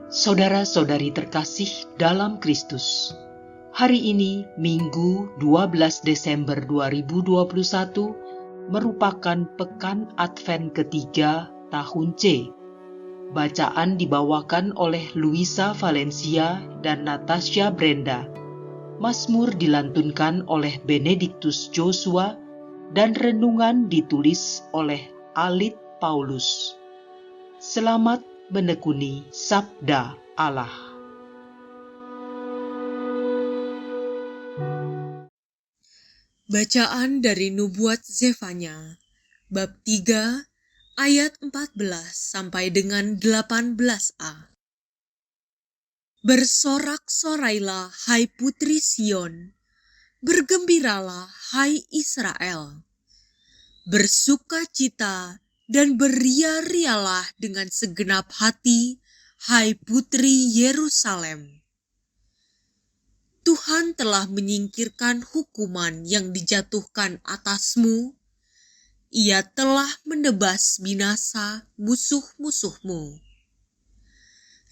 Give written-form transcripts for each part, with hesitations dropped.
Saudara-saudari terkasih dalam Kristus, hari ini Minggu 12 Desember 2021 merupakan pekan Advent ketiga tahun C. Bacaan dibawakan oleh Luisa Valencia dan Natasha Brenda. Mazmur dilantunkan oleh Benediktus Joshua dan renungan ditulis oleh Alit Paulus. Selamat menekuni Sabda Allah. Bacaan dari Nubuat Zefanya, bab 3, ayat 14 sampai dengan 18a. Bersorak-sorailah, hai putri Sion, bergembiralah, hai Israel. Bersukacita dan beria-rialah dengan segenap hati, hai putri Yerusalem. Tuhan telah menyingkirkan hukuman yang dijatuhkan atasmu. Ia telah menebas binasa musuh-musuhmu.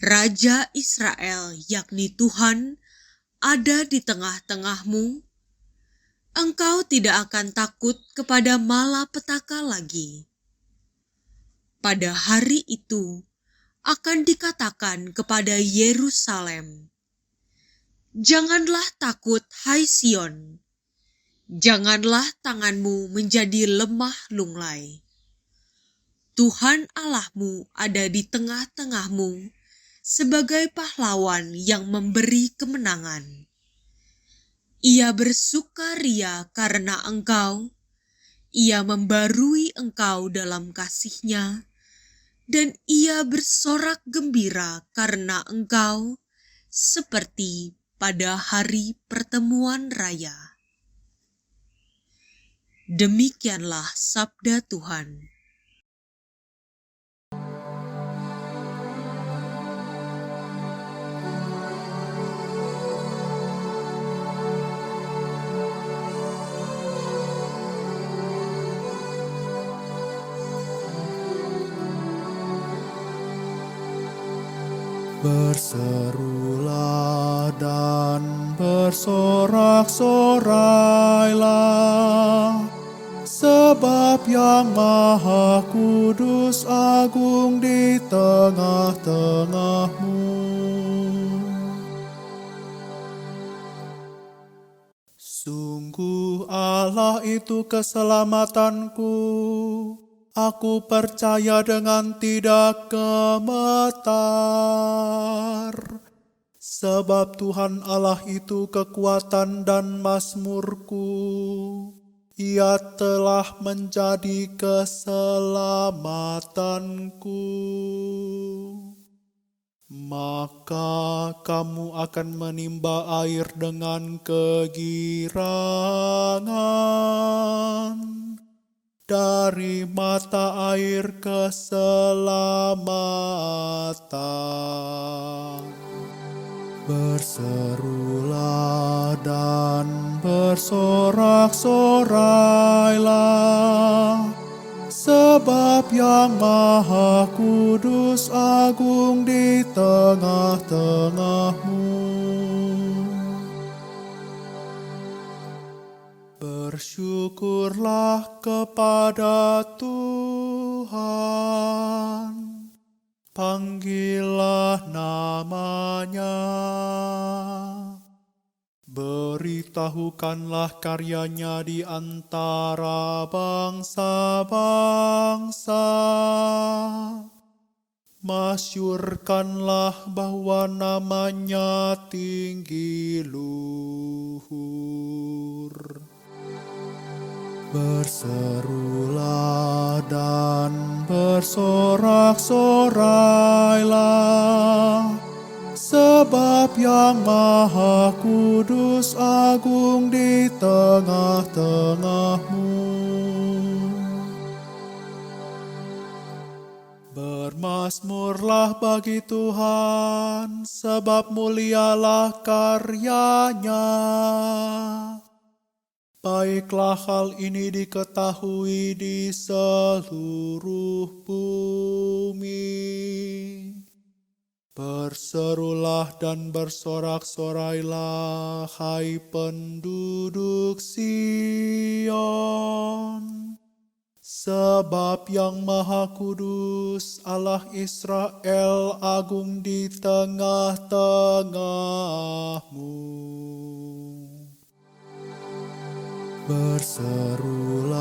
Raja Israel, yakni Tuhan, ada di tengah-tengahmu. Engkau tidak akan takut kepada malapetaka lagi. Pada hari itu akan dikatakan kepada Yerusalem, janganlah takut, hai Sion. Janganlah tanganmu menjadi lemah lunglai. Tuhan Allahmu ada di tengah-tengahmu sebagai pahlawan yang memberi kemenangan. Ia bersukaria karena engkau, ia membarui engkau dalam kasih-Nya, dan ia bersorak gembira karena engkau seperti pada hari pertemuan raya. Demikianlah sabda Tuhan. Berserulah dan bersorak-sorailah, sebab Yang Maha Kudus agung di tengah-tengahmu. Sungguh Allah itu keselamatanku. Aku percaya dengan tidak gemetar, sebab Tuhan Allah itu kekuatan dan mazmurku. Ia telah menjadi keselamatanku. Maka kamu akan menimba air dengan kegirangan dari mata air keselamatan. Berserulah dan bersorak-sorailah, sebab Yang Maha Kudus agung di tengah-tengahmu. Bersyukurlah kepada Tuhan, panggillah nama-Nya, beritahukanlah karya-Nya di antara bangsa-bangsa, masyurkanlah bahwa nama-Nya tinggi luhur. Berserulah dan bersorak-sorailah, sebab Yang Maha Kudus agung di tengah-tengahmu. Bermazmurlah bagi Tuhan, sebab mulialah karya-Nya. Baiklah hal ini diketahui di seluruh bumi. Berserulah dan bersorak-sorailah, hai penduduk Sion. Sebab Yang Maha Kudus, Allah Israel, agung di tengah-tengahmu. Berserulah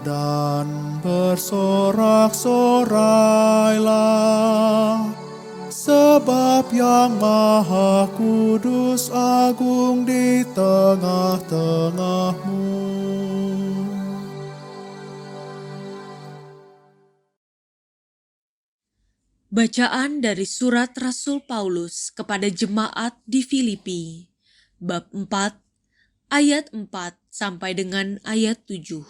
dan bersorak-sorailah, sebab Yang Maha Kudus agung di tengah-tengahmu. Bacaan dari surat Rasul Paulus kepada jemaat di Filipi, bab 4, ayat 4 sampai dengan ayat 7.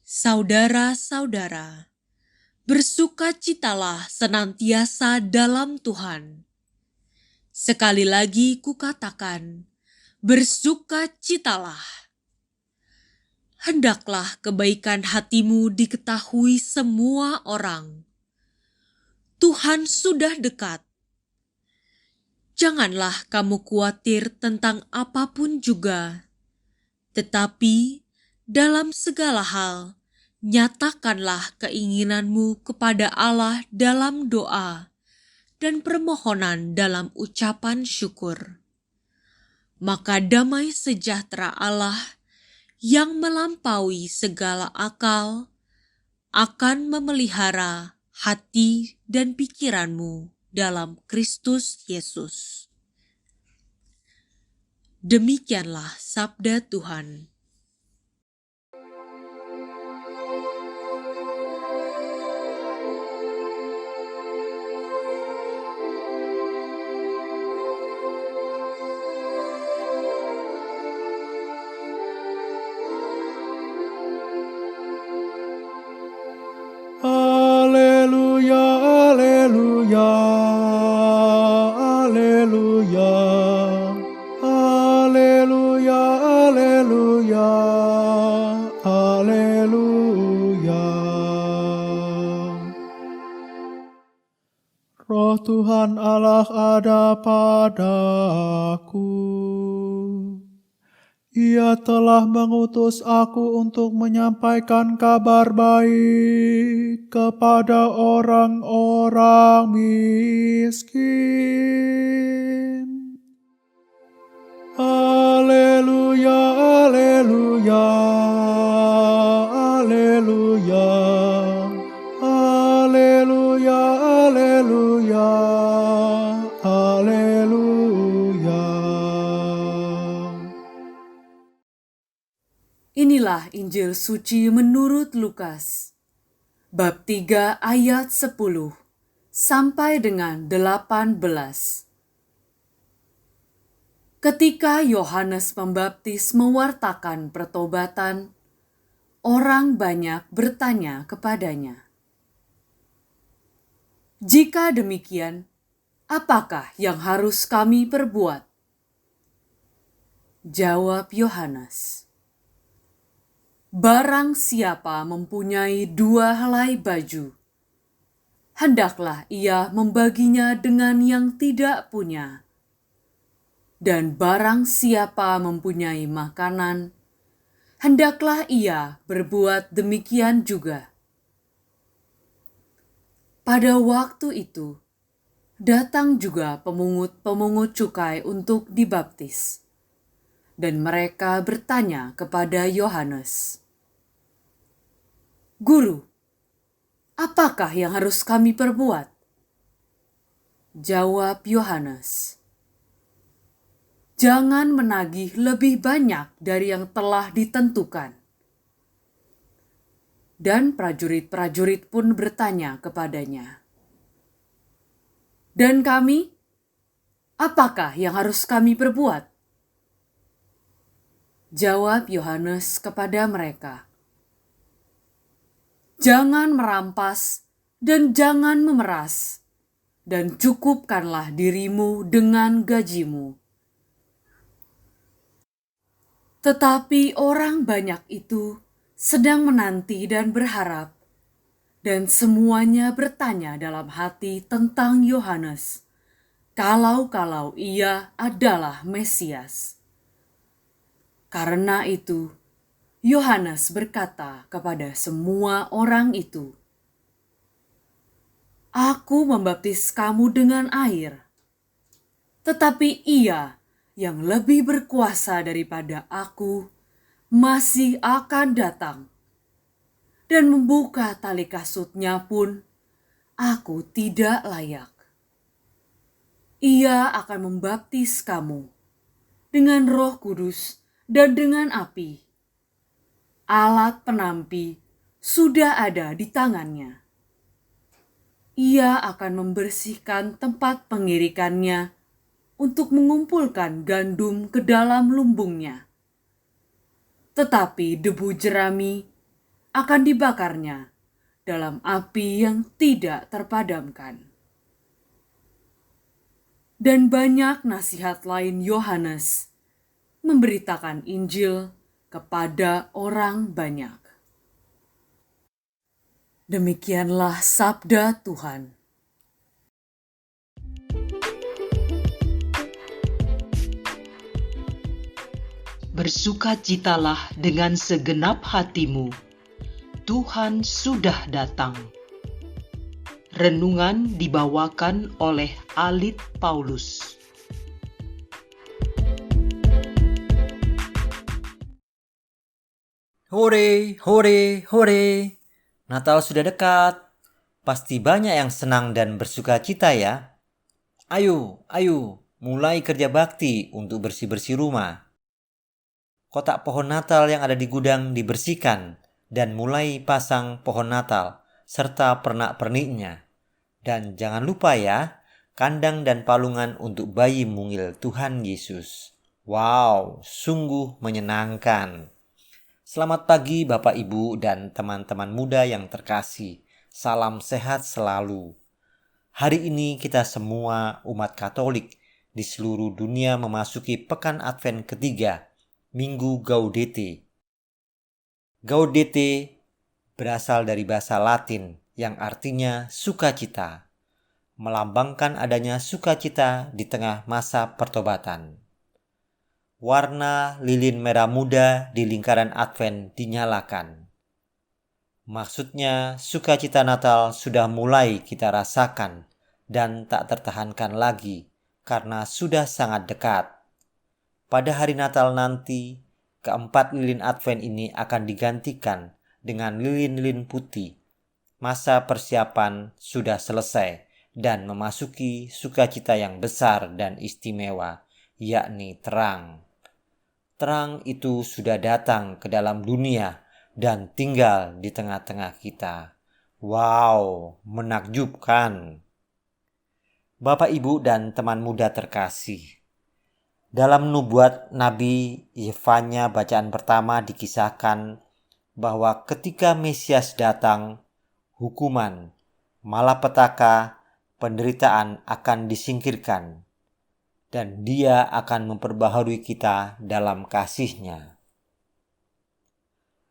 Saudara-saudara, bersukacitalah senantiasa dalam Tuhan. Sekali lagi kukatakan, bersukacitalah. Hendaklah kebaikan hatimu diketahui semua orang. Tuhan sudah dekat. Janganlah kamu khawatir tentang apapun juga, tetapi dalam segala hal, nyatakanlah keinginanmu kepada Allah dalam doa dan permohonan dalam ucapan syukur. Maka damai sejahtera Allah yang melampaui segala akal akan memelihara hati dan pikiranmu dalam Kristus Yesus. Demikianlah sabda Tuhan. Haleluya, haleluya, haleluya, haleluya, haleluya, haleluya. Roh Tuhan Allah ada padaku. Ia telah mengutus aku untuk menyampaikan kabar baik kepada orang-orang miskin. Haleluya, haleluya, haleluya, haleluya, haleluya, haleluya. Inilah Injil suci menurut Lukas, bab 3 ayat 10 sampai dengan 18. Ketika Yohanes Pembaptis mewartakan pertobatan, orang banyak bertanya kepadanya, "Jika demikian, apakah yang harus kami perbuat?" Jawab Yohanes, "Barang siapa mempunyai 2 helai baju, hendaklah ia membaginya dengan yang tidak punya. Dan barang siapa mempunyai makanan, hendaklah ia berbuat demikian juga." Pada waktu itu, datang juga pemungut-pemungut cukai untuk dibaptis. Dan mereka bertanya kepada Yohanes, "Guru, apakah yang harus kami perbuat?" Jawab Yohanes, "Jangan menagih lebih banyak dari yang telah ditentukan." Dan prajurit-prajurit pun bertanya kepadanya, "Dan kami, apakah yang harus kami perbuat?" Jawab Yohanes kepada mereka, "Jangan merampas dan jangan memeras, dan cukupkanlah dirimu dengan gajimu." Tetapi orang banyak itu sedang menanti dan berharap, Dan semuanya bertanya dalam hati tentang Yohanes, kalau ia adalah Mesias. Karena itu, Yohanes berkata kepada semua orang itu, "Aku membaptis kamu dengan air, tetapi Ia yang lebih berkuasa daripada aku masih akan datang, dan membuka tali kasutnya pun aku tidak layak. Ia akan membaptis kamu dengan Roh Kudus dan dengan api. Alat penampi sudah ada di tangannya. Ia akan membersihkan tempat pengirikannya untuk mengumpulkan gandum ke dalam lumbungnya. Tetapi debu jerami akan dibakarnya dalam api yang tidak terpadamkan." Dan banyak nasihat lain Yohanes memberitakan Injil kepada orang banyak. Demikianlah sabda Tuhan. Bersukacitalah dengan segenap hatimu, Tuhan sudah datang. Renungan dibawakan oleh Alit Paulus. Hore, hore, hore. Natal sudah dekat. Pasti banyak yang senang dan bersuka cita ya. Ayo, mulai kerja bakti untuk bersih-bersih rumah. Kotak pohon Natal yang ada di gudang dibersihkan dan mulai pasang pohon Natal serta pernak-perniknya. Dan jangan lupa ya, kandang dan palungan untuk bayi mungil Tuhan Yesus. Wow, sungguh menyenangkan. Selamat pagi Bapak Ibu dan teman-teman muda yang terkasih. Salam sehat selalu. Hari ini kita semua umat Katolik di seluruh dunia memasuki pekan Advent ketiga, Minggu Gaudete. Gaudete berasal dari bahasa Latin yang artinya sukacita, melambangkan adanya sukacita di tengah masa pertobatan. Warna lilin merah muda di lingkaran Advent dinyalakan. Maksudnya, sukacita Natal sudah mulai kita rasakan dan tak tertahankan lagi karena sudah sangat dekat. Pada hari Natal nanti, keempat lilin Advent ini akan digantikan dengan lilin-lilin putih. Masa persiapan sudah selesai dan memasuki sukacita yang besar dan istimewa, yakni terang. Terang itu sudah datang ke dalam dunia dan tinggal di tengah-tengah kita. Wow, menakjubkan. Bapak, Ibu, dan teman muda terkasih. Dalam nubuat Nabi Yefanya bacaan pertama dikisahkan bahwa ketika Mesias datang, hukuman, malapetaka, penderitaan akan disingkirkan. Dan Dia akan memperbaharui kita dalam kasih-Nya.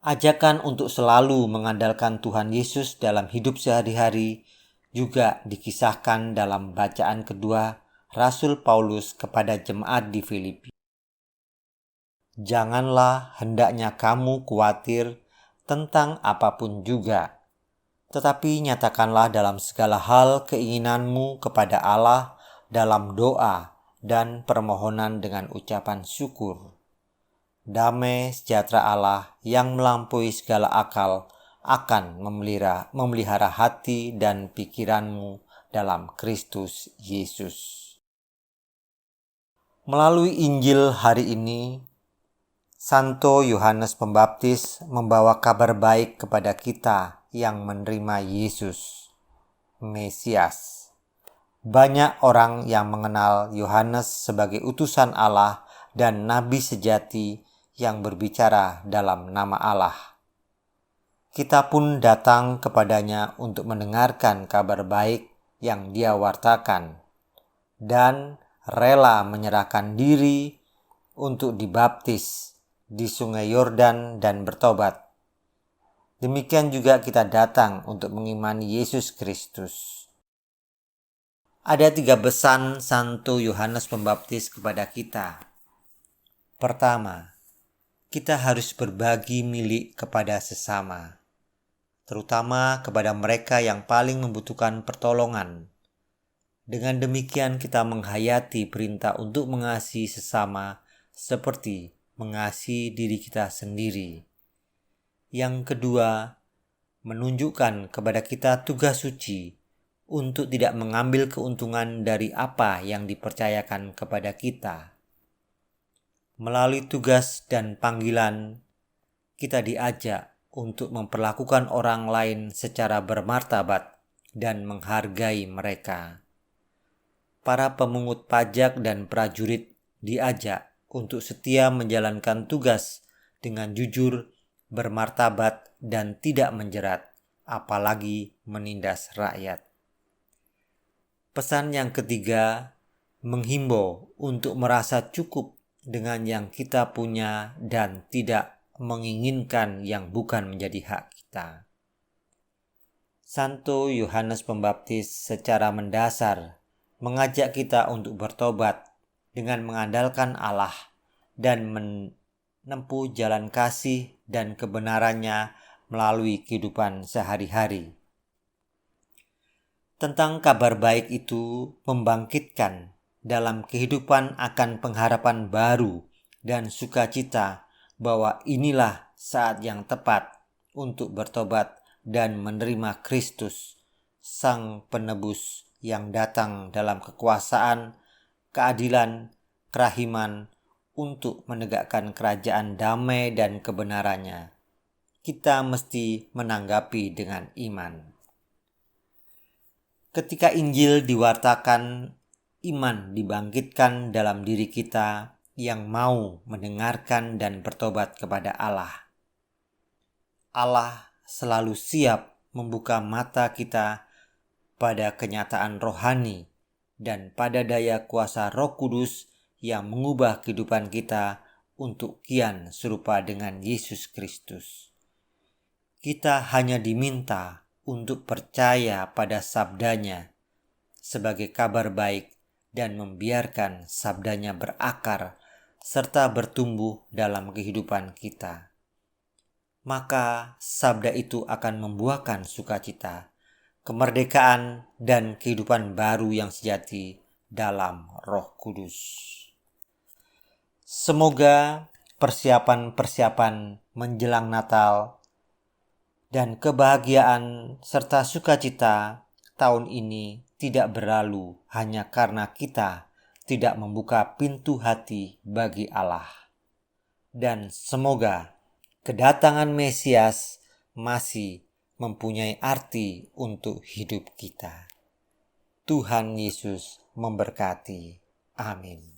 Ajakan untuk selalu mengandalkan Tuhan Yesus dalam hidup sehari-hari juga dikisahkan dalam bacaan kedua Rasul Paulus kepada jemaat di Filipi. Janganlah hendaknya kamu khawatir tentang apapun juga, tetapi nyatakanlah dalam segala hal keinginanmu kepada Allah dalam doa dan permohonan dengan ucapan syukur. Damai sejahtera Allah yang melampaui segala akal akan memelihara hati dan pikiranmu dalam Kristus Yesus. Melalui Injil hari ini, Santo Yohanes Pembaptis membawa kabar baik kepada kita yang menerima Yesus, Mesias. Banyak orang yang mengenal Yohanes sebagai utusan Allah dan nabi sejati yang berbicara dalam nama Allah. Kita pun datang kepadanya untuk mendengarkan kabar baik yang dia wartakan dan rela menyerahkan diri untuk dibaptis di Sungai Yordan dan bertobat. Demikian juga kita datang untuk mengimani Yesus Kristus. Ada 3 pesan Santo Yohanes Pembaptis kepada kita. Pertama, kita harus berbagi milik kepada sesama, terutama kepada mereka yang paling membutuhkan pertolongan. Dengan demikian kita menghayati perintah untuk mengasihi sesama seperti mengasihi diri kita sendiri. Yang kedua, menunjukkan kepada kita tugas suci untuk tidak mengambil keuntungan dari apa yang dipercayakan kepada kita. Melalui tugas dan panggilan, kita diajak untuk memperlakukan orang lain secara bermartabat dan menghargai mereka. Para pemungut pajak dan prajurit diajak untuk setia menjalankan tugas dengan jujur, bermartabat, dan tidak menjerat, apalagi menindas rakyat. Pesan yang ketiga, menghimbau untuk merasa cukup dengan yang kita punya dan tidak menginginkan yang bukan menjadi hak kita. Santo Yohanes Pembaptis secara mendasar mengajak kita untuk bertobat dengan mengandalkan Allah dan menempuh jalan kasih dan kebenarannya melalui kehidupan sehari-hari. Tentang kabar baik itu membangkitkan dalam kehidupan akan pengharapan baru dan sukacita bahwa inilah saat yang tepat untuk bertobat dan menerima Kristus, Sang Penebus yang datang dalam kekuasaan, keadilan, kerahiman untuk menegakkan kerajaan damai dan kebenarannya. Kita mesti menanggapi dengan iman. Ketika Injil diwartakan, iman dibangkitkan dalam diri kita yang mau mendengarkan dan bertobat kepada Allah. Allah selalu siap membuka mata kita pada kenyataan rohani dan pada daya kuasa Roh Kudus yang mengubah kehidupan kita untuk kian serupa dengan Yesus Kristus. Kita hanya diminta untuk percaya pada sabdanya sebagai kabar baik dan membiarkan sabdanya berakar serta bertumbuh dalam kehidupan kita. Maka sabda itu akan membuahkan sukacita, kemerdekaan, dan kehidupan baru yang sejati dalam Roh Kudus. Semoga persiapan-persiapan menjelang Natal dan kebahagiaan serta sukacita tahun ini tidak berlalu hanya karena kita tidak membuka pintu hati bagi Allah. Dan semoga kedatangan Mesias masih mempunyai arti untuk hidup kita. Tuhan Yesus memberkati. Amin.